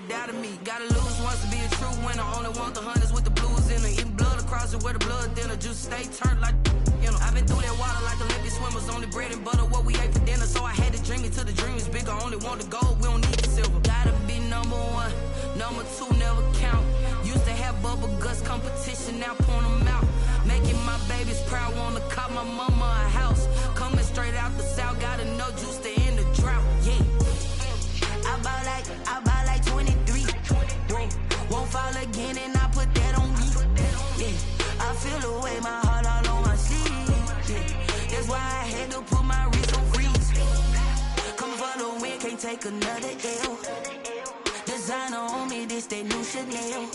doubted me. Gotta lose once to be a true winner. Only want the hunters with the blues in it. Eating blood across it where the blood thinner. Juice stay turned like, you know. I've been through that water like Olympic swimmers. Only bread and butter what we ate for dinner. So I had to dream it till the dream is bigger. Only want the gold, we don't need the silver. Gotta be number one, number two never count. Used to have bubble guts competition, now point them out. Making my babies proud, wanna cop my mama a house. Coming straight out the south, gotta know juice to end the drought. Yeah. I buy like 23. Won't fall again and I put that on me. Yeah. I feel the way, my heart all on my sleeve. Yeah. That's why I had to put my wrist on freeze. Coming for the win, can't take another L. Designer on me, this that new Chanel.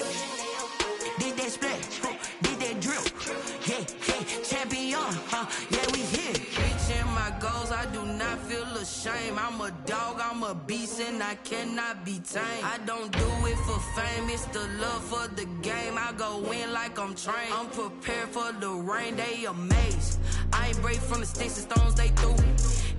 Did that splash, did that drill. Yeah, champion, yeah, we here. Reaching my goals, I do not feel ashamed. I'm a dog, I'm a beast, and I cannot be tamed. I don't do it for fame, it's the love for the game. I go in like I'm trained. I'm prepared for the rain, they amazed. I ain't break from the sticks and stones they threw.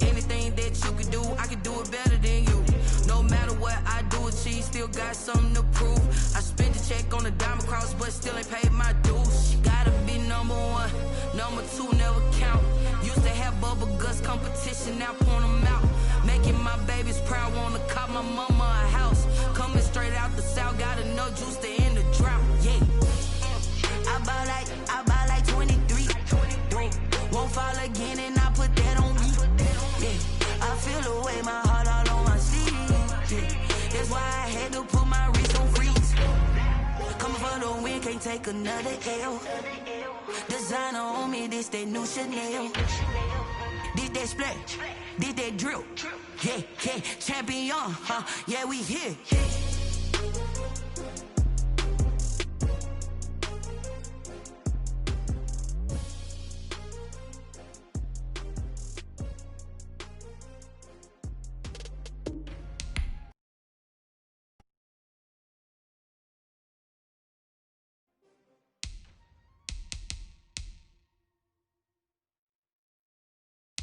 Anything that you can do, I can do it better than you. No matter what I do achieve, still got something to prove. I spent the check on the diamond cross, but still ain't paid my dues. Gotta be number one, number two never count. Used to have bubble guts competition, now point them out. Making my babies proud, wanna cop my mama a house. Coming straight out the south, gotta know juice to end the drought. Yeah. I buy like 23. Won't fall again and I put that on me. Yeah. I feel the way, my heart all on my sleeve. Yeah. That's why I had to put my wrist on freeze. Coming for the win, can't take another L. Designer on me, this that new Chanel. Did that splash, did that drill. Yeah, champion, yeah, we here.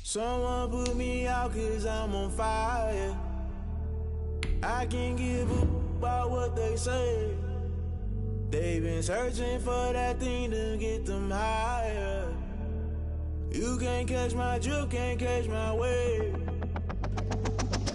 Someone put me out cause I'm on fire. I can't give a about what they say. They've been searching for that thing to get them higher. You can't catch my drift, can't catch my wave.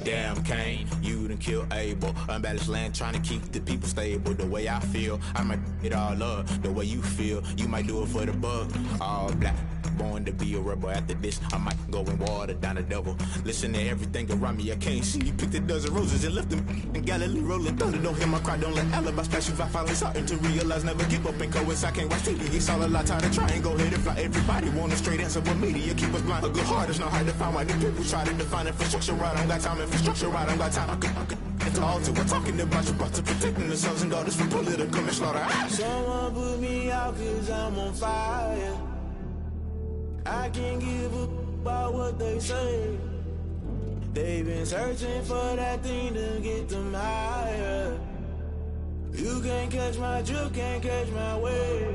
Damn Kane, you done killed Abel. Unbalanced land trying to keep the people stable. The way I feel, I might it all up. The way you feel, you might do it for the bug. All black, born to be a rebel. After this, I might go and water down the devil. Listen to everything around me, I can't see. You picked a dozen roses and left them in Galilee rolling thunder. Don't hear my cry, don't let alibis flash. If I finally starting to realize, never give up and coincide. I can't watch TV, it's all a lot time to try and go ahead and fly. Everybody want a straight answer, but media keep us blind. A good heart is not hard to find. Why the people try to define infrastructure right? I don't got time, infrastructure right, I don't got time. I could it's all to we're talking about you, about to protecting the sons and daughters from political and slaughter. Someone put me out cause I'm on fire. I can't give a about what they say. They've been searching for that thing to get them higher. You can't catch my drift, can't catch my wave.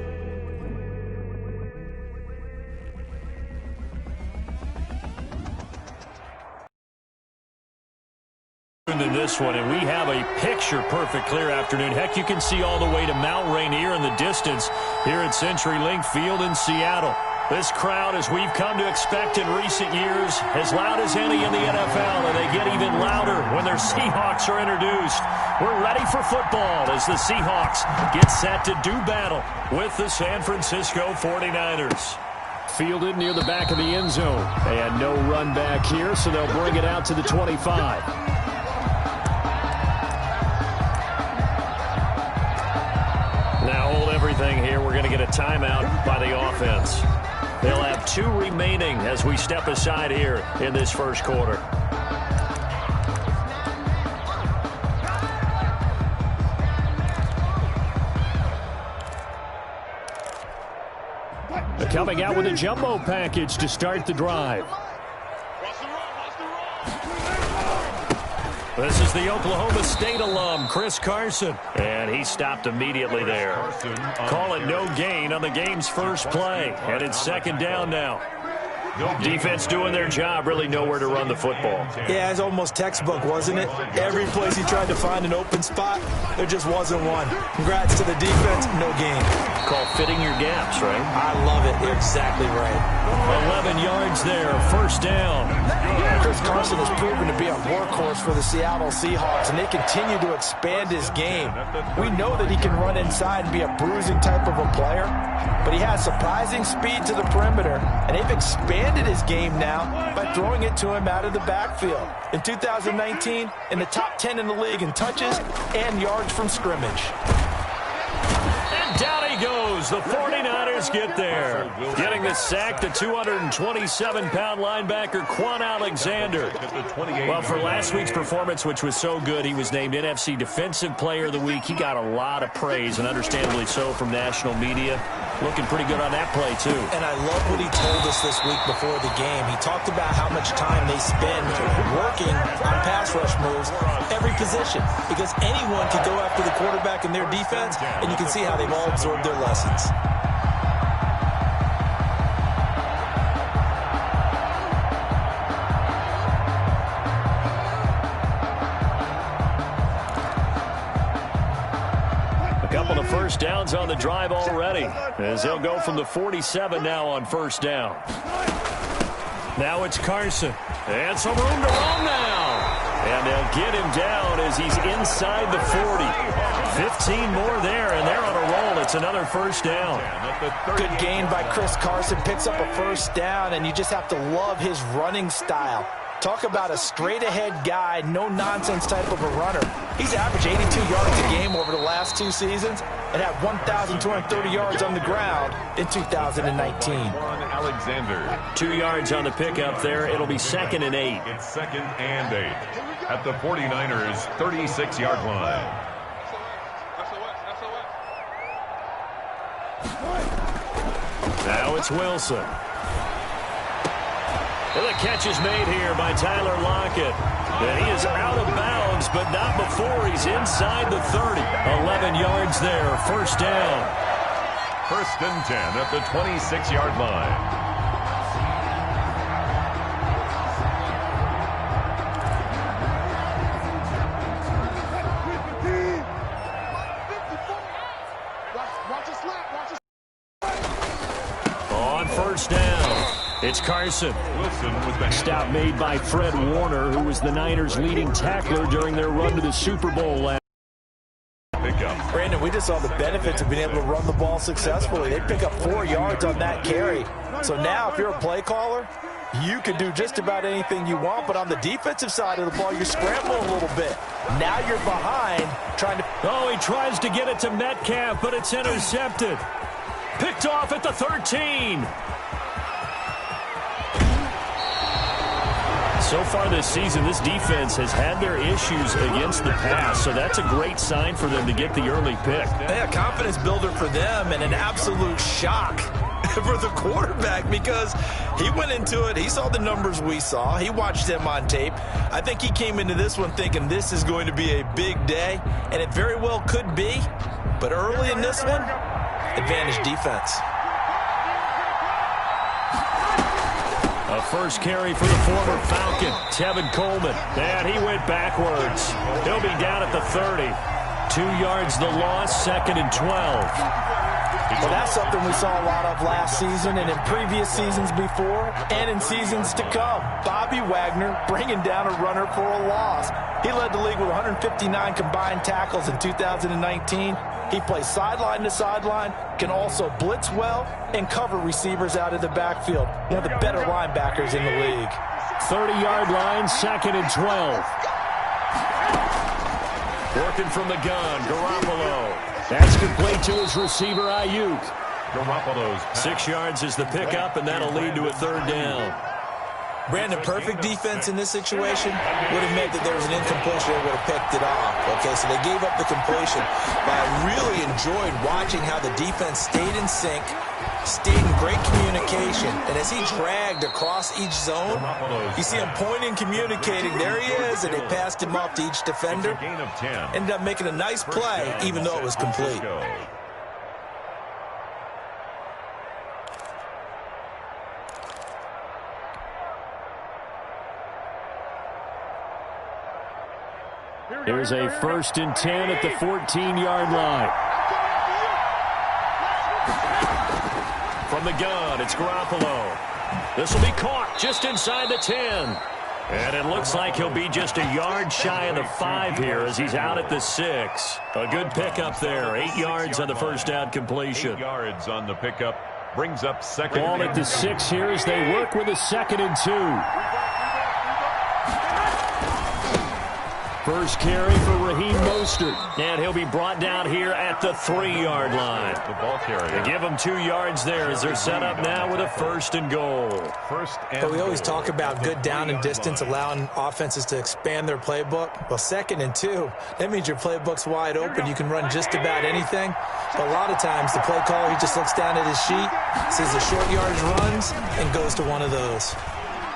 In this one, and we have a picture-perfect clear afternoon. Heck, you can see all the way to Mount Rainier in the distance here at CenturyLink Field in Seattle. This crowd, as we've come to expect in recent years, as loud as any in the NFL, and they get even louder when their Seahawks are introduced. We're ready for football as the Seahawks get set to do battle with the San Francisco 49ers. Fielded near the back of the end zone, and no run back here, so they'll bring it out to the 25. Everything here, we're going to get a timeout by the offense. They'll have 2 remaining as we step aside here in this first quarter. Coming out with a jumbo package to start the drive. This is the Oklahoma State alum, Chris Carson. And he stopped immediately there. Call it no gain on the game's first play. And it's second down now. Defense doing their job, really nowhere to run the football. Yeah, it's almost textbook, wasn't it? Every place he tried to find an open spot, there just wasn't one. Congrats to the defense, no gain. Called fitting your gaps, right? I love it. You're exactly right. 11 yards there, first down. Chris Carson has proven to be a workhorse for the Seattle Seahawks, and they continue to expand his game. We know that he can run inside and be a bruising type of a player, but he has surprising speed to the perimeter, and they've expanded his game now by throwing it to him out of the backfield. In 2019, in the top 10 in the league in touches and yards from scrimmage. And down he goes. The 49ers get there. Getting the sack, the 227-pound linebacker, Quan Alexander. Well, for last week's performance, which was so good, he was named NFC Defensive Player of the Week. He got a lot of praise, and understandably so, from national media. Looking pretty good on that play, too. And I love what he told us this week before the game. He talked about how much time they spend working on pass rush moves, every position, because anyone can go after the quarterback in their defense, and you can see how they've all absorbed their lessons. First downs on the drive already, as they'll go from the 47 now on first down. Now it's Carson, and some room to roam now. And they'll get him down as he's inside the 40. 15 more there, and they're on a roll. It's another first down. Good gain by Chris Carson, picks up a first down, and you just have to love his running style. Talk about a straight-ahead guy, no-nonsense type of a runner. He's averaged 82 yards a game over the last 2 seasons and had 1,230 yards on the ground in 2019. Alexander. 2 yards on the pickup there. It'll be 2nd and 8. It's 2nd and 8 at the 49ers' 36-yard line. Now it's Wilson. And the catch is made here by Tyler Lockett. And he is out of bounds, but not before he's inside the 30. 11 yards there, first down. 1st and 10 at the 26-yard line. On first down, it's Carson. Stop made by Fred Warner, who was the Niners' leading tackler during their run to the Super Bowl last. Brandon, we just saw the benefits of being able to run the ball successfully. They pick up 4 yards on that carry. So now if you're a play caller, you can do just about anything you want, but on the defensive side of the ball, you're scrambling a little bit. Now you're behind trying to... Oh, he tries to get it to Metcalf, but it's intercepted. Picked off at the 13. So far this season, this defense has had their issues against the pass, so that's a great sign for them to get the early pick. Yeah, confidence builder for them and an absolute shock for the quarterback because he went into it. He saw the numbers we saw. He watched them on tape. I think he came into this one thinking this is going to be a big day, and it very well could be. But early in this one, advantage defense. A first carry for the former Falcon, Tevin Coleman. And he went backwards. He'll be down at the 30. 2 yards the loss, 2nd and 12. Well, that's something we saw a lot of last season and in previous seasons before and in seasons to come. Bobby Wagner bringing down a runner for a loss. He led the league with 159 combined tackles in 2019. He plays sideline to sideline, can also blitz well, and cover receivers out of the backfield. One of the better linebackers in the league. 30-yard line, 2nd and 12. Working from the gun, Garoppolo. That's complete to his receiver, Ayuk. Garoppolo's 6 yards is the pickup, and that'll lead to a 3rd down. Brandon, perfect defense in this situation would have meant that there was an incompletion. They would have picked it off. Okay, so they gave up the completion. But I really enjoyed watching how the defense stayed in sync, stayed in great communication. And as he dragged across each zone, you see him pointing, communicating. There he is, and they passed him off to each defender. Ended up making a nice play, even though it was complete. Here's a 1st and 10 at the 14-yard line. From the gun, it's Garoppolo. This will be caught just inside the 10. And it looks like he'll be just a yard shy of the 5 here as he's out at the 6. A good pickup there. 8 yards on the first down completion. 8 yards on the pickup. Brings up second. Ball at the 6 here as they work with a 2nd and 2. First carry for Raheem Mostert. And he'll be brought down here at the 3-yard line. The ball carrier. They give him 2 yards there as they're set up now with a 1st and goal. But we always talk about good down and distance, allowing offenses to expand their playbook. Well, 2nd and 2, that means your playbook's wide open. You can run just about anything. But a lot of times the play caller, he just looks down at his sheet, sees the short yardage runs, and goes to one of those.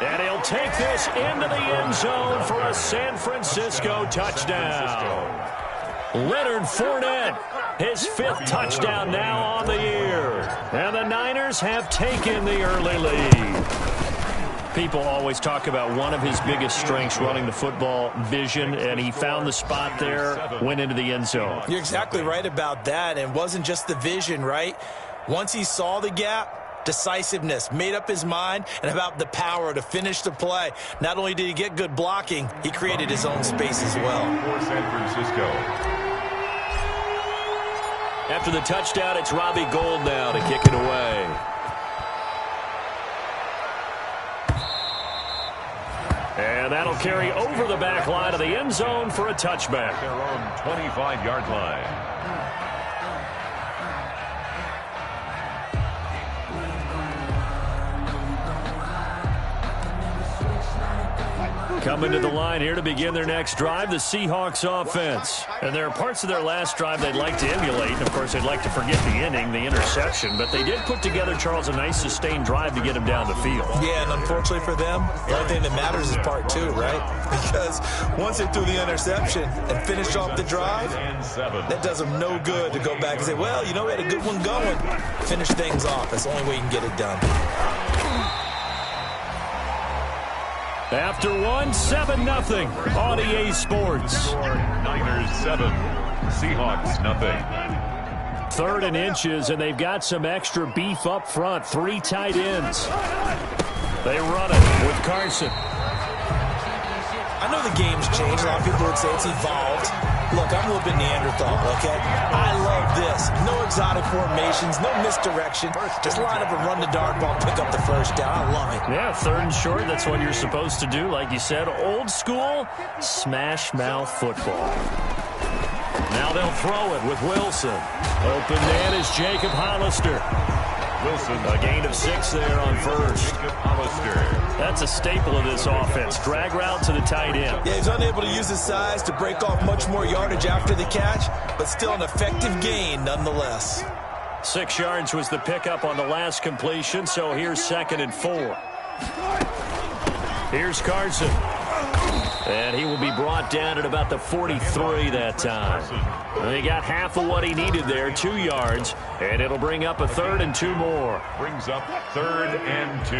And he'll take this into the end zone for a San Francisco touchdown. Leonard Fournette, his 5th touchdown now on the year. And the Niners have taken the early lead. People always talk about one of his biggest strengths, running the football, vision, and he found the spot there, went into the end zone. You're exactly right about that, and it wasn't just the vision, right? Once he saw the gap, decisiveness, made up his mind, and about the power to finish the play. Not only did he get good blocking, he created his own space as well. For San Francisco. After the touchdown, it's Robbie Gould now to kick it away. And that'll carry over the back line of the end zone for a touchback. Their own 25-yard line. Coming to the line here to begin their next drive, the Seahawks offense. And there are parts of their last drive they'd like to emulate. And, of course, they'd like to forget the inning, the interception. But they did put together, Charles, a nice sustained drive to get him down the field. Yeah, and unfortunately for them, the only thing that matters is part 2, right? Because once they threw the interception and finished off the drive, that does them no good to go back and say, well, you know, we had a good one going. Finish things off. That's the only way you can get it done. After 7-0 on EA Sports. Niners 7, Seahawks nothing. 3rd and inches, and they've got some extra beef up front. 3 tight ends. They run it with Carson. I know the game's changed. A lot of people would say it's evolved. Look, I'm a little bit Neanderthal, okay? I love this. No exotic formations, no misdirection. Just line up and run the dart ball, pick up the first down. I love it. Yeah, 3rd and short, that's what you're supposed to do. Like you said, old school, smash mouth football. Now they'll throw it with Wilson. Open man is Jacob Hollister. Wilson, a gain of 6 there on first. That's a staple of this offense. Drag route to the tight end. Yeah, he's unable to use his size to break off much more yardage after the catch, but still an effective gain nonetheless. 6 yards was the pickup on the last completion, so here's 2nd and 4. Here's Carson. And he will be brought down at about the 43 that time. He got half of what he needed there, 2 yards, and it'll bring up a 3rd and 2 more. Brings up 3rd and 2.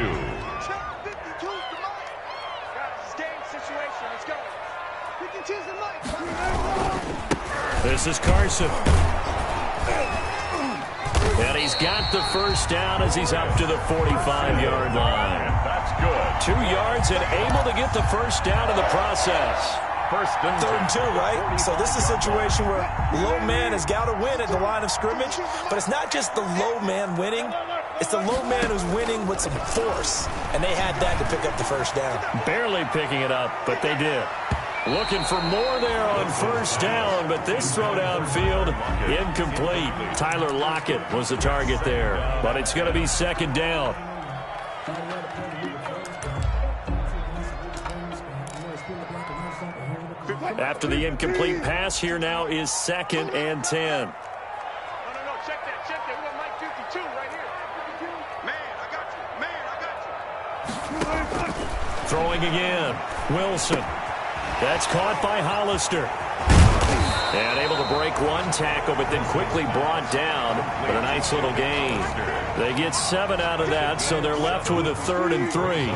This is Carson. And he's got the first down as he's up to the 45-yard line. That's good. 2 yards and able to get the first down in the process. 3rd and 2, right? So this is a situation where low man has got to win at the line of scrimmage, but it's not just the low man winning. It's the low man who's winning with some force, and they had that to pick up the first down. Barely picking it up, but they did. Looking for more there on first down, but this throw downfield, incomplete. Tyler Lockett was the target there, but it's going to be 2nd down. After the incomplete pass, here now is 2nd and 10. No, check that. We got Mike 52 right here. Man, I got you. Throwing again, Wilson. That's caught by Hollister. And able to break one tackle, but then quickly brought down with a nice little gain. They get 7 out of that, so they're left with a 3rd and 3.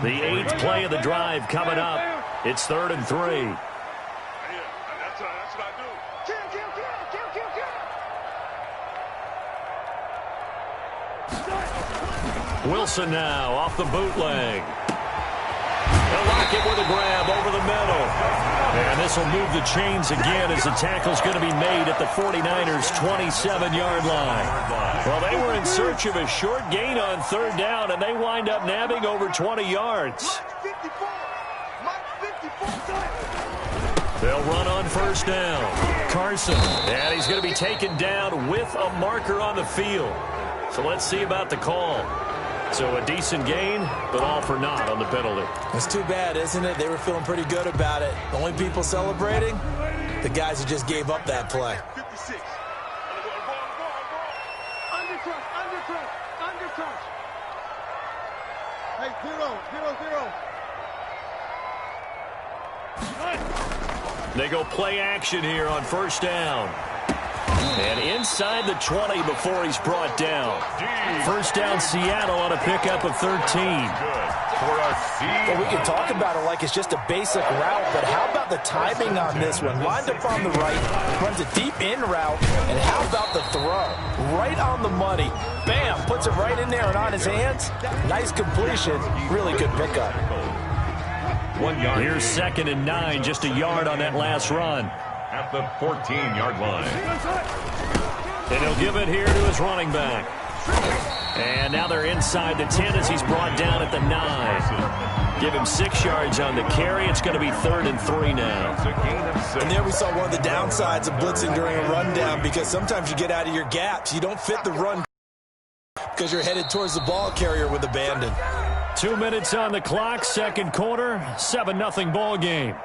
The 8th play of the drive coming up. It's 3rd and 3. Wilson now off the bootleg. They'll lock it with a grab over the middle. And this will move the chains again as the tackle's going to be made at the 49ers' 27-yard line. Well, they were in search of a short gain on third down, and they wind up nabbing over 20 yards. They'll run on first down. Carson, and he's going to be taken down with a marker on the field. So let's see about the call. So a decent gain, but all for naught on the penalty. It's too bad, isn't it? They were feeling pretty good about it. The only people celebrating, the guys who just gave up that play. 56. Under crush. Hey, 0-0-0. They go play action here on first down. And inside the 20 before he's brought down. First down, Seattle on a pickup of 13. Well, we can talk about it like it's just a basic route, but how about the timing on this one? Lined up on the right, runs a deep in route, and how about the throw? Right on the money. Bam, puts it right in there and on his hands. Nice completion. Really good pickup. 1 yard. Here's 2nd and 9, just a yard on that last run. At the 14-yard line. And he'll give it here to his running back. And now they're inside the 10 as he's brought down at the 9. Give him 6 yards on the carry. It's going to be 3rd and 3 now. And there we saw one of the downsides of blitzing during a rundown, because sometimes you get out of your gaps. You don't fit the run because you're headed towards the ball carrier with abandon. 2 minutes on the clock, second quarter, 7-0 ball game.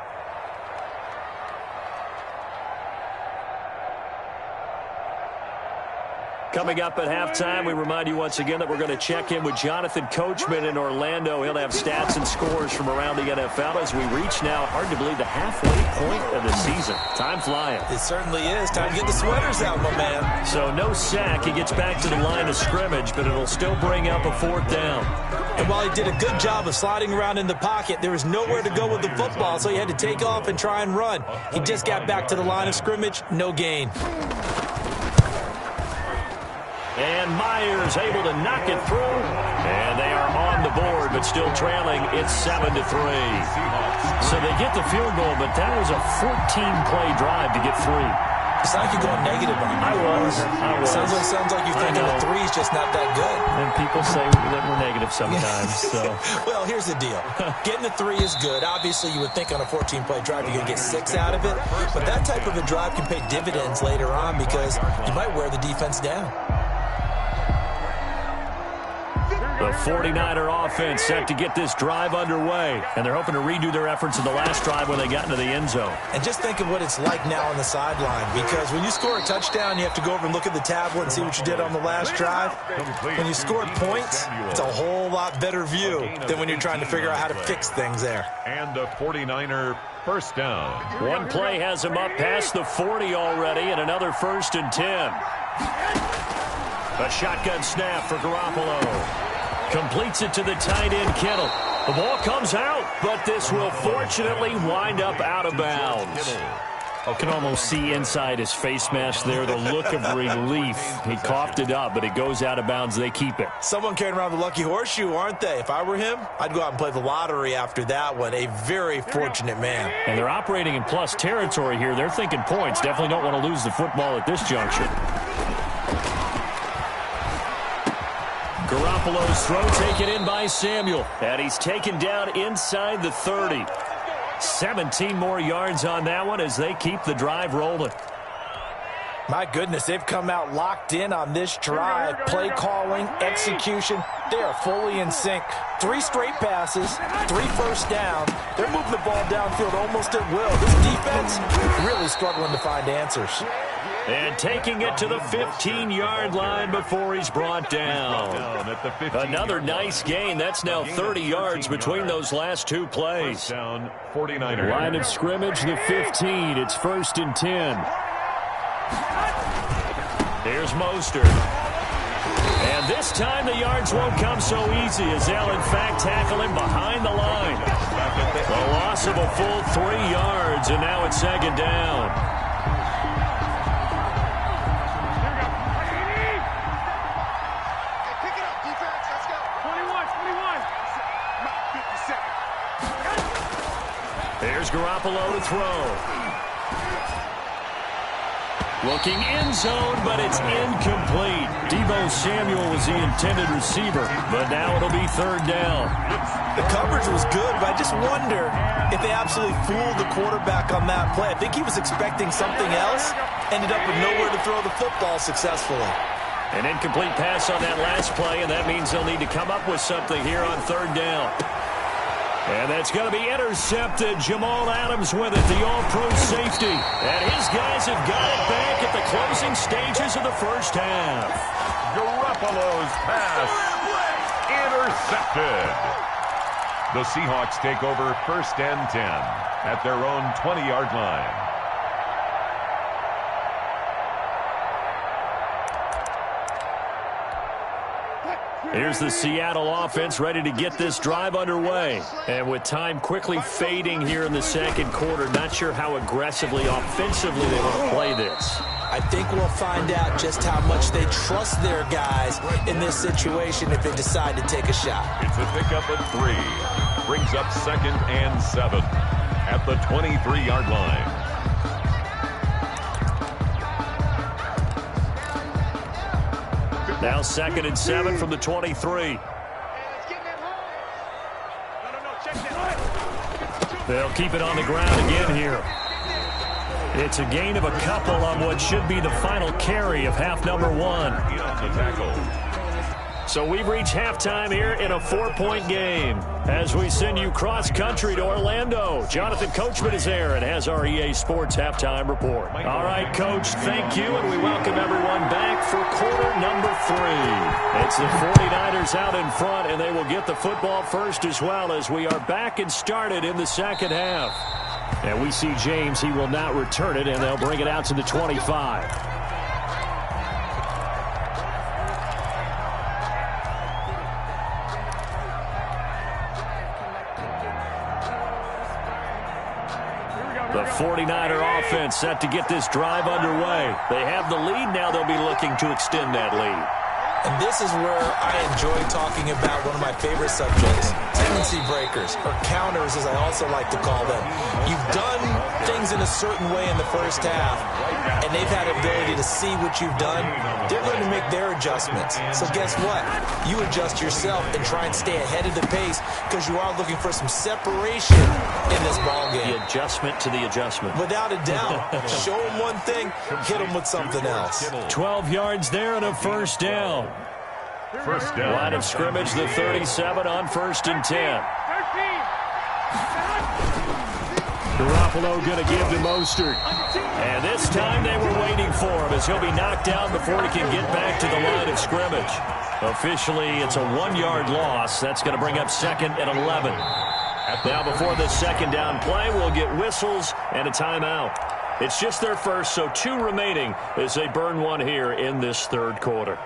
Coming up at halftime, we remind you once again that we're going to check in with Jonathan Coachman in Orlando. He'll have stats and scores from around the NFL as we reach now, hard to believe, the halfway point of the season. Time flying. It certainly is. Time to get the sweaters out, my man. So no sack. He gets back to the line of scrimmage, but it'll still bring up a 4th down. And while he did a good job of sliding around in the pocket, there was nowhere to go with the football, so he had to take off and try and run. He just got back to the line of scrimmage, no gain. And Myers able to knock it through. And they are on the board, but still trailing. It's 7-3. So they get the field goal, but that was a 14-play drive to get 3. It's like you're going negative on me. I was. Sounds like you're thinking the 3's just not that good. And people say that we're negative sometimes. So. Well, here's the deal. Getting the 3 is good. Obviously, you would think on a 14-play drive you're going to get 6 out of it. But that type of a drive can pay dividends later on because you might wear the defense down. The 49er offense set to get this drive underway. And they're hoping to redo their efforts in the last drive when they got into the end zone. And just think of what it's like now on the sideline. Because when you score a touchdown, you have to go over and look at the tablet and see what you did on the last drive. When you score points, it's a whole lot better view than when you're trying to figure out how to fix things there. And the 49er first down. One play has him up past the 40 already, and another 1st and 10. A shotgun snap for Garoppolo. Completes it to the tight end, Kittle. The ball comes out, but this will fortunately wind up out of bounds. You can almost see inside his face mask there the look of relief. He coughed it up, but it goes out of bounds. They keep it. Someone carrying around the lucky horseshoe, aren't they? If I were him, I'd go out and play the lottery after that one. A very fortunate man. And they're operating in plus territory here. They're thinking points. Definitely don't want to lose the football at this juncture. Garoppolo's throw taken in by Samuel. And he's taken down inside the 30. 17 more yards on that one as they keep the drive rolling. My goodness, they've come out locked in on this drive. Play calling, execution, they are fully in sync. 3 straight passes, 3 first down. They're moving the ball downfield almost at will. This defense really struggling to find answers. And taking it to the 15-yard line before he's brought down. Another nice gain. That's now 30 yards between those last 2 plays. 49er. Line of scrimmage, the 15. It's 1st and 10. Here's Mostert. And this time the yards won't come so easy as they'll, in fact, tackle him behind the line. The loss of a full 3 yards, and now it's 2nd down. Garoppolo to throw. Looking end zone, but it's incomplete. Deebo Samuel was the intended receiver, but now it'll be third down. The coverage was good, but I just wonder if they absolutely fooled the quarterback on that play. I think he was expecting something else, ended up with nowhere to throw the football successfully. An incomplete pass on that last play, and that means they'll need to come up with something here on third down. And that's going to be intercepted. Jamal Adams with it, the all-pro safety. And his guys have got it back at the closing stages of the first half. Garoppolo's pass intercepted. The Seahawks take over first and 10 at their own 20-yard line. Here's the Seattle offense ready to get this drive underway. And with time quickly fading here in the second quarter, not sure how aggressively, offensively they want to play this. I think we'll find out just how much they trust their guys in this situation if they decide to take a shot. It's a pickup of 3. Brings up second and 7 at the 23-yard line. Now 2nd and 7 from the 23. They'll keep it on the ground again here. It's a gain of a couple on what should be the final carry of half number 1. So we've reached halftime here in a 4-point game. As we send you cross-country to Orlando, Jonathan Coachman is there and has our EA Sports halftime report. All right, Coach, thank you, and we welcome everyone back for quarter number 3. It's the 49ers out in front, and they will get the football first as well as we are back and started in the second half. And we see James, he will not return it, and they'll bring it out to the 25. The 49er offense set to get this drive underway. They have the lead. Now they'll be looking to extend that lead. And this is where I enjoy talking about one of my favorite subjects, tendency breakers, or counters as I also like to call them. You've done things in a certain way in the first half, and they've had ability to see what you've done. They're going to make their adjustments. So guess what? You adjust yourself and try and stay ahead of the pace because you are looking for some separation in this ballgame. The adjustment to the adjustment. Without a doubt. Show them one thing, hit them with something else. 12 yards there and a first down. First down. Line of scrimmage, the 37 on 1st and 10. Garoppolo going to give to Mostert. And this time they were waiting for him as he'll be knocked down before he can get back to the line of scrimmage. Officially, it's a 1-yard loss. That's going to bring up 2nd and 11. Now before the second down play, we'll get whistles and a timeout. It's just their first, so 2 remaining as they burn one here in this third quarter.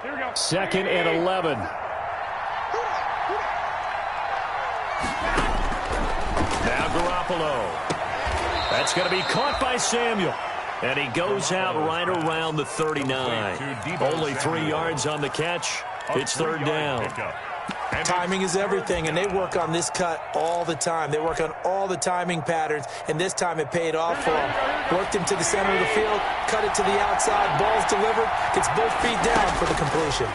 Here we go. 2nd and 11. Now Garoppolo. That's going to be caught by Samuel. And he goes out right around the 39. Only 3 yards on the catch. It's third down. Timing is everything, and they work on this cut all the time. They work on all the timing patterns, and this time it paid off for him. Worked him to the center of the field, cut it to the outside, ball's delivered, gets both feet down for the completion.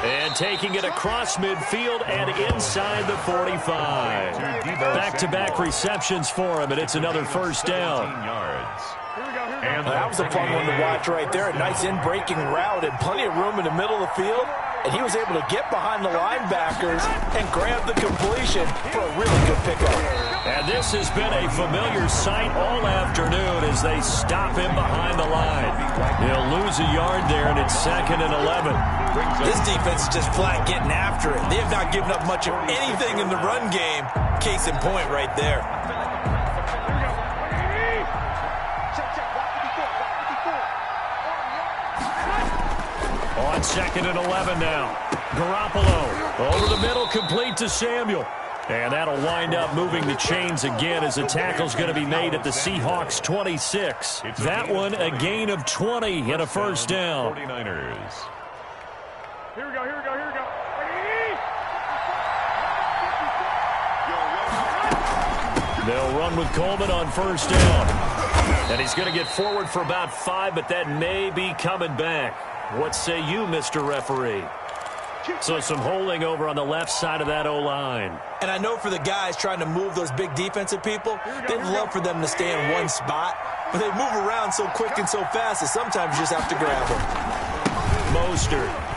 And taking it across midfield and inside the 45. Back-to-back receptions for him, and it's another first down. And that was a fun one to watch right there. A nice in-breaking route and plenty of room in the middle of the field. And he was able to get behind the linebackers and grab the completion for a really good pickup. And this has been a familiar sight all afternoon as they stop him behind the line. He'll lose a yard there, and it's 2nd and 11. This defense is just flat getting after it. They have not given up much of anything in the run game. Case in point right there. On 2nd and 11 now. Garoppolo over the middle, complete to Samuel. And that'll wind up moving the chains again as the tackle's going to be made at the Seahawks 26. That one a gain of 20 and a first down. 49ers. Here we go. They'll run with Coleman on first down. And he's going to get forward for about 5, but that may be coming back. What say you, Mr. Referee? So some holding over on the left side of that O-line. And I know for the guys trying to move those big defensive people, they'd love for them to stay in one spot, but they move around so quick and so fast that sometimes you just have to grab them. Mostert.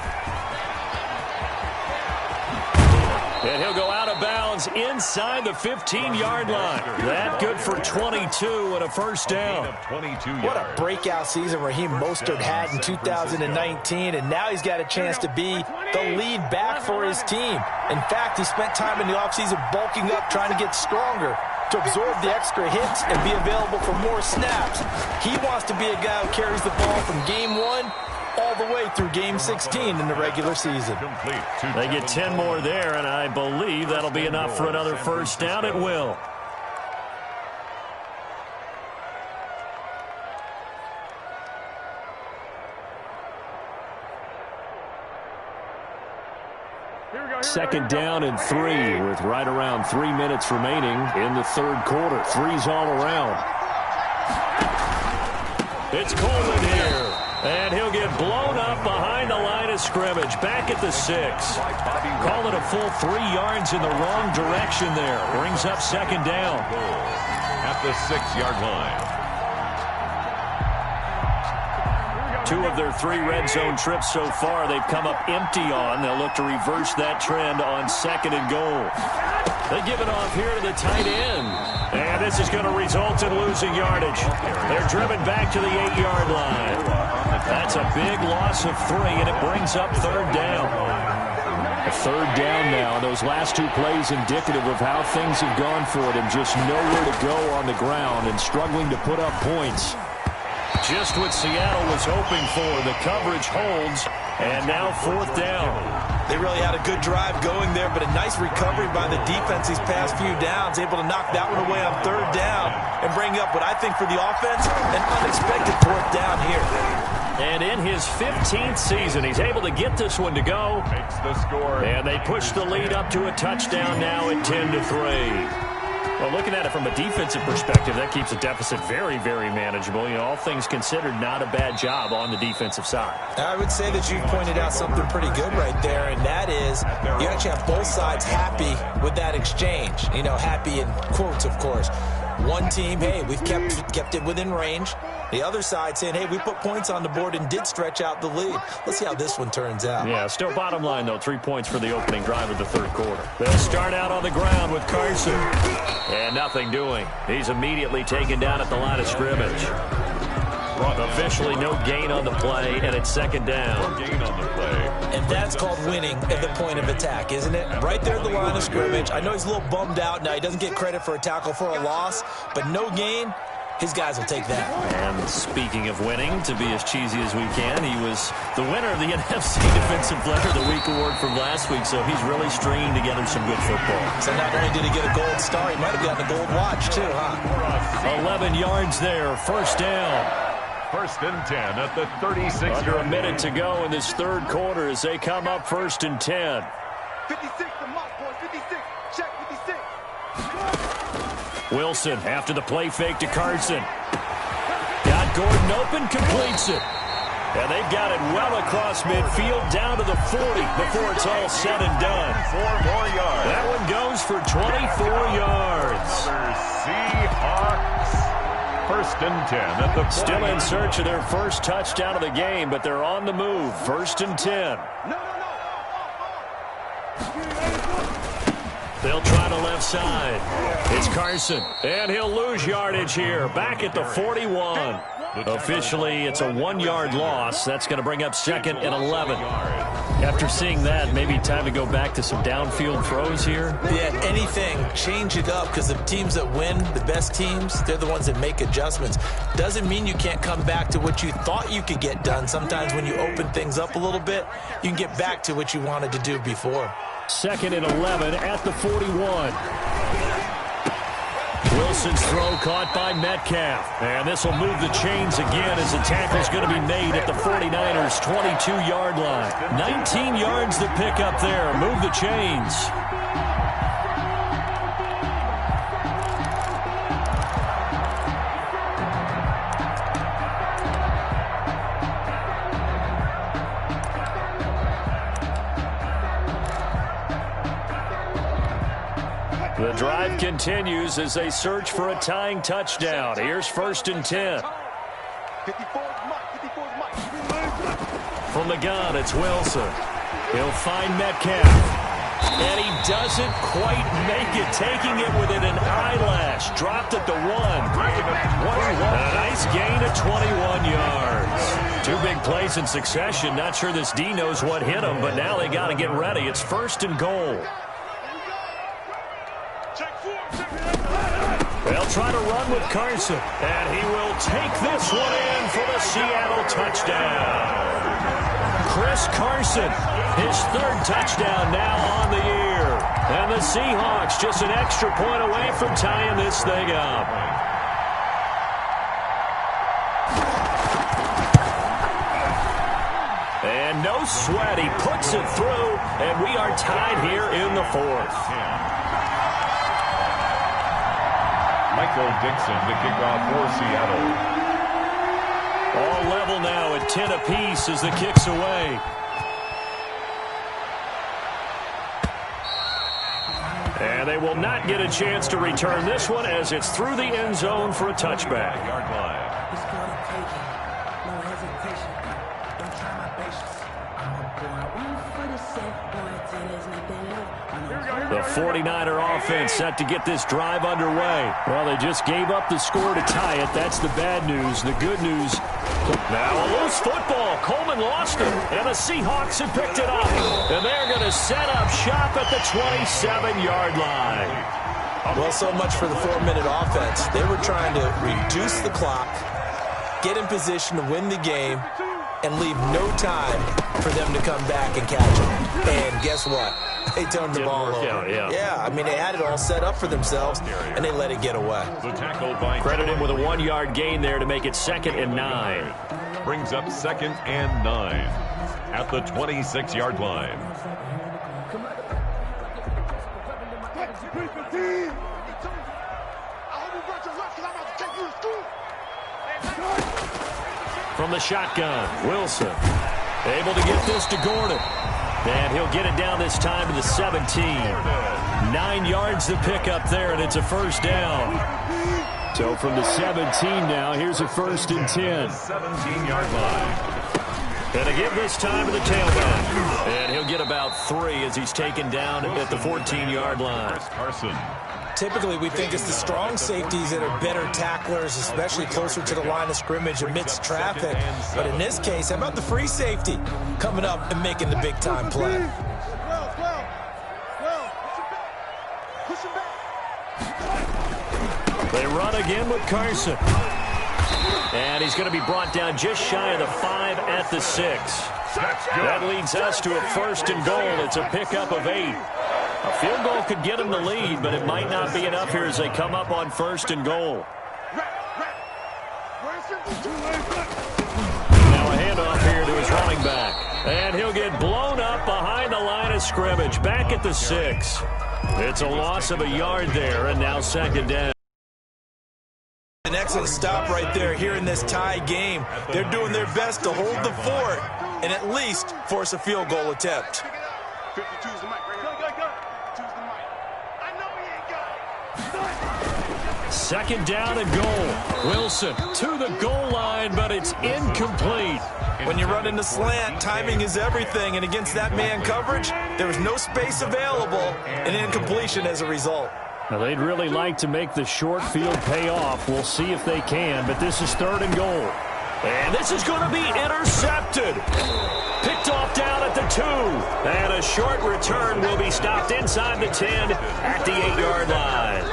And he'll go out of bounds inside the 15-yard line. That good for 22 and a first down. What a breakout season Raheem Mostert had in 2019, and now he's got a chance to be the lead back for his team. In fact, he spent time in the offseason bulking up, trying to get stronger to absorb the extra hits and be available for more snaps. He wants to be a guy who carries the ball from game 1 all the way through game 16 in the regular season. They get 10 more there, and I believe that'll be enough for another first down. It will. Second down and 3 with right around 3 minutes remaining in the third quarter. 3's all around. It's Coleman here. And he'll get blown up behind the line of scrimmage. Back at the 6. Call it a full 3 yards in the wrong direction there. Brings up second down. At the 6-yard line. 2 of their 3 red zone trips so far they've come up empty on. They'll look to reverse that trend on second and goal. They give it off here to the tight end. And this is going to result in losing yardage. They're driven back to the 8-yard line. That's a big loss of 3, and it brings up third down. A third down now. Those last 2 plays indicative of how things have gone for them. Just nowhere to go on the ground and struggling to put up points. Just what Seattle was hoping for. The coverage holds, and now fourth down. They really had a good drive going there, but a nice recovery by the defense these past few downs, able to knock that one away on third down and bring up what I think for the offense, an unexpected fourth down here. And in his 15th season, he's able to get this one to go. Makes the score. And they push the lead up to a touchdown now at 10-3. Well, looking at it from a defensive perspective, that keeps the deficit very, very manageable. You know, all things considered, not a bad job on the defensive side. I would say that you've pointed out something pretty good right there, and that is you actually have both sides happy with that exchange. You know, happy in quotes, of course. One team, hey, we've kept it within range. The other side saying, hey, we put points on the board and did stretch out the lead. Let's see how this one turns out. Yeah, still bottom line, though. 3 points for the opening drive of the third quarter. They'll start out on the ground with Carson. And nothing doing. He's immediately taken down at the line of scrimmage. Officially no gain on the play, and it's second down. Gain on the play. And that's called winning at the point of attack, isn't it? Right there at the line of scrimmage. I know he's a little bummed out now. He doesn't get credit for a tackle for a loss, but no gain. His guys will take that. And speaking of winning, to be as cheesy as we can, he was the winner of the NFC Defensive Player of the Week award from last week, so he's really stringing together some good football. So not only did he get a gold star, he might have gotten a gold watch too, huh? 11 yards there, first down. First and 10 at the 36. Under a minute to go in this third quarter as they come up first and 10. 56, the mark, boy, 56. Check 56. Wilson after the play fake to Carson. Got Gordon open, completes it. And they've got it well across midfield down to the 40 before it's all said and done. 4 more yards. That one goes for 24 yards. Seahawks. First and 10 at the 40. Still in search of their first touchdown of the game, but they're on the move. First and 10. They'll try the left side. It's Carson, and he'll lose yardage here. Back at the 41. Officially, it's a 1-yard loss. That's going to bring up second and 11. After seeing that, maybe time to go back to some downfield throws here. Yeah, anything, change it up, because the teams that win, the best teams, they're the ones that make adjustments. Doesn't mean you can't come back to what you thought you could get done. Sometimes when you open things up a little bit, you can get back to what you wanted to do before. Second and 11 at the 41. Wilson's throw caught by Metcalf. And this will move the chains again as the tackle's going to be made at the 49ers' 22-yard line. 19 yards to pick up there. Move the chains. The drive continues as they search for a tying touchdown. Here's 1st and 10. From the gun, it's Wilson. He'll find Metcalf. And he doesn't quite make it, taking it within an eyelash. Dropped at the 1. A nice gain of 21 yards. 2 big plays in succession. Not sure this D knows what hit him, but now they got to get ready. It's 1st and goal. They'll try to run with Carson, and he will take this one in for the Seattle touchdown. Chris Carson, his 3rd touchdown now on the year. And the Seahawks just an extra point away from tying this thing up. And no sweat, he puts it through, and we are tied here in the 4th. Michael Dixon to kick off for Seattle. All level now at 10 apiece as the kick's away. And they will not get a chance to return this one as it's through the end zone for a touchback. Yard line. The 49er offense set to get this drive underway. Well, they just gave up the score to tie it. That's the bad news. The good news, now a loose football. Coleman lost it, and the Seahawks have picked it up. And they're going to set up shop at the 27-yard line. Well, so much for the 4-minute offense. They were trying to reduce the clock, get in position to win the game, and leave no time for them to come back and catch it. And guess what? They turned the ball over. Yeah, I mean, they had it all set up for themselves, and they let it get away. Credit him with a 1-yard gain there to make it 2nd and 9. Brings up 2nd and 9 at the 26-yard line. From the shotgun, Wilson able to get this to Gordon. And he'll get it down this time to the 17. 9 yards to pick up there, and it's a 1st down. So from the 17 now, here's a 1st and 10. 17-yard line. And to give this time to the tailback. And he'll get about 3 as he's taken down at the 14-yard line. Carson. Typically, we think it's the strong safeties that are better tacklers, especially closer to the line of scrimmage amidst traffic. But in this case, how about the free safety coming up and making the big-time play? They run again with Carson. And he's going to be brought down just shy of the 5 at the 6. That leads us to a 1st and goal. It's a pickup of 8. A field goal could get them the lead, but it might not be enough here as they come up on 1st and goal. Now a handoff here to his running back. And he'll get blown up behind the line of scrimmage. Back at the 6. It's a loss of a yard there, and now 2nd down. An excellent stop right there here in this tie game. They're doing their best to hold the fort and at least force a field goal attempt. 52's the mic. Second down and goal. Wilson to the goal line, but it's incomplete. When you run into slant, timing is everything, and against that man coverage, there was no space available, and incompletion as a result. Now, they'd really like to make the short field pay off. We'll see if they can, but this is 3rd and goal. And this is going to be intercepted. Picked off down at the 2. And a short return will be stopped inside the 10 at the 8-yard line.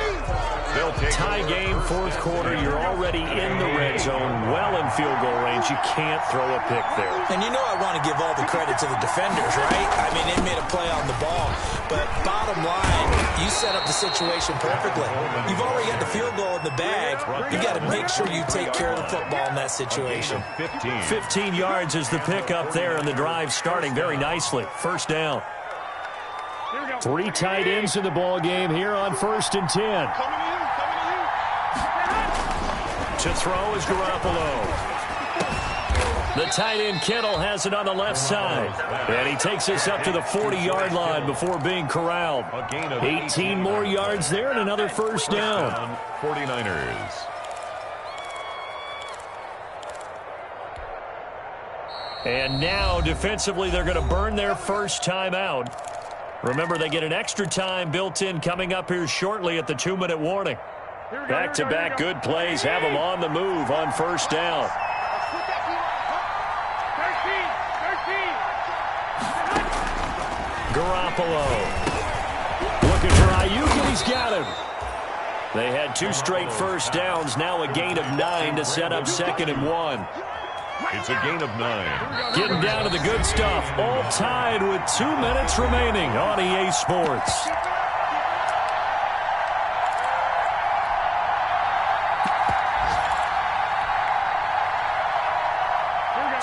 They'll take Tie game, fourth quarter. You're already in the red zone, well in field goal range. You can't throw a pick there. And you know I want to give all the credit to the defenders, right? I mean, they made a play on the ball. But bottom line, you set up the situation perfectly. You've already got the field goal in the bag. You got to make sure you take care of the football in that situation. 15 yards is the pick up there, and the drive starting very nicely. First down. 3 tight ends in the ball game here on 1st and 10. To throw is Garoppolo. The tight end Kittle has it on the left side. And he takes us up to the 40-yard line before being corralled. 18 more yards there and another first down. 49ers. And now, defensively, they're going to burn their first timeout. Remember, they get an extra time built in coming up here shortly at the 2-minute warning. Back-to-back good plays have them on the move on first down. Garoppolo. Looking for Ayuk, and he's got him. They had 2 straight first downs, now a gain of 9 to set up 2nd and 1. It's a gain of 9. Getting down to the good stuff. All tied with 2 minutes remaining on EA Sports.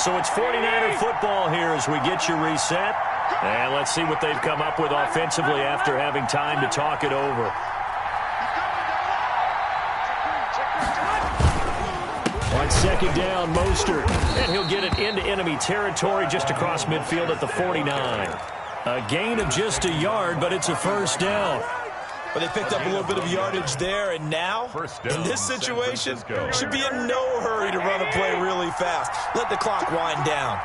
So it's 49er football here as we get you reset. And let's see what they've come up with offensively after having time to talk it over. On 2nd down, Mostert. And he'll get it into enemy territory just across midfield at the 49. A gain of just a yard, but it's a first down. But they picked up a little bit of yardage there, and now, in this situation, should be in no hurry to run a play really fast. Let the clock wind down.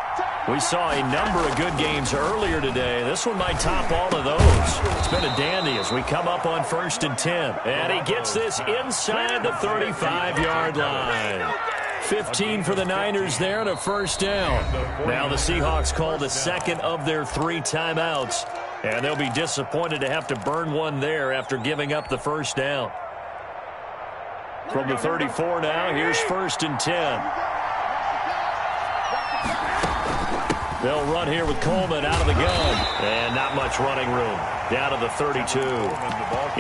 We saw a number of good games earlier today. This one might top all of those. It's been a dandy as we come up on 1st and 10. And he gets this inside the 35-yard line. 15 for the Niners there and a first down. Now the Seahawks call the second of their 3 timeouts. And they'll be disappointed to have to burn one there after giving up the first down. From the 34 now, here's 1st and 10. They'll run here with Coleman out of the gun. And not much running room. Down to the 32.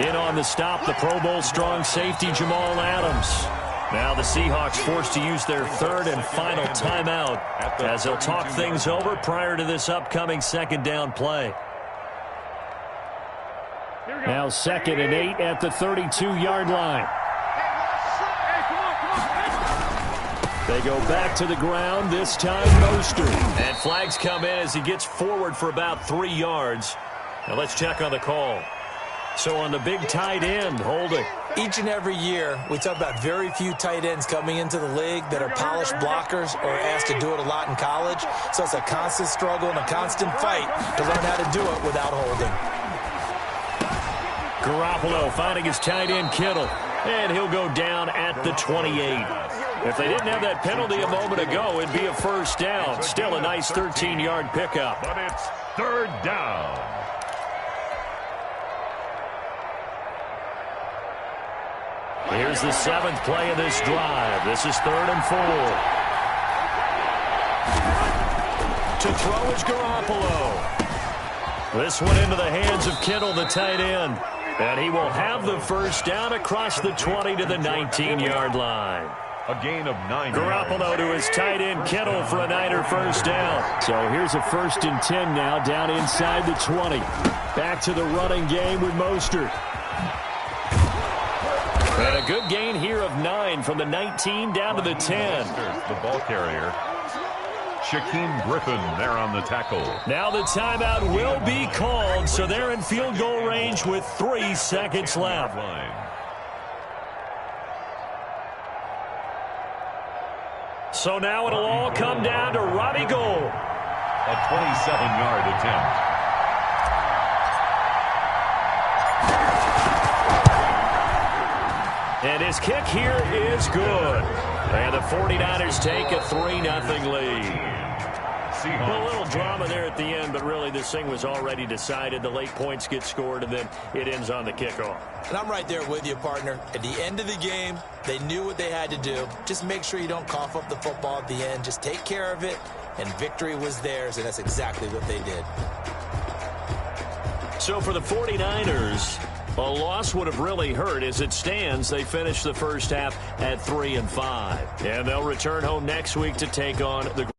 In on the stop, the Pro Bowl strong safety Jamal Adams. Now the Seahawks forced to use their 3rd and final timeout as they'll talk things over prior to this upcoming 2nd down play. Now 2nd and 8 at the 32-yard line. They go back to the ground, this time Mostert. And flags come in as he gets forward for about 3 yards. Now let's check on the call. So on the big tight end, holding. Each and every year, we talk about very few tight ends coming into the league that are polished blockers or asked to do it a lot in college. So it's a constant struggle and a constant fight to learn how to do it without holding. Garoppolo finding his tight end Kittle. And he'll go down at the 28. If they didn't have that penalty a moment ago, it'd be a first down. Still a nice 13-yard pickup. But it's 3rd down. Here's the 7th play of this drive. This is 3rd and 4. To throw is Garoppolo. This one into the hands of Kittle, the tight end. And he will have the first down across the 20 to the 19-yard line. A gain of 9. Garoppolo to his tight end Kittle for a Niner first down. So here's a 1st and 10 now down inside the 20. Back to the running game with Mostert. And a good gain here of 9 from the 19 down to the 10. The ball carrier. Shaquem Griffin there on the tackle. Now the timeout will be called, so they're in field goal range with 3 seconds left. So now it'll all come down to Robbie Gould. A 27-yard attempt. And his kick here is good. And the 49ers take a 3-0 lead. Seahawks. A little drama there at the end, but really this thing was already decided. The late points get scored, and then it ends on the kickoff. And I'm right there with you, partner. At the end of the game, they knew what they had to do. Just make sure you don't cough up the football at the end. Just take care of it, and victory was theirs, and that's exactly what they did. So for the 49ers, a loss would have really hurt. As it stands, they finished the first half at 3-5. And they'll return home next week to take on the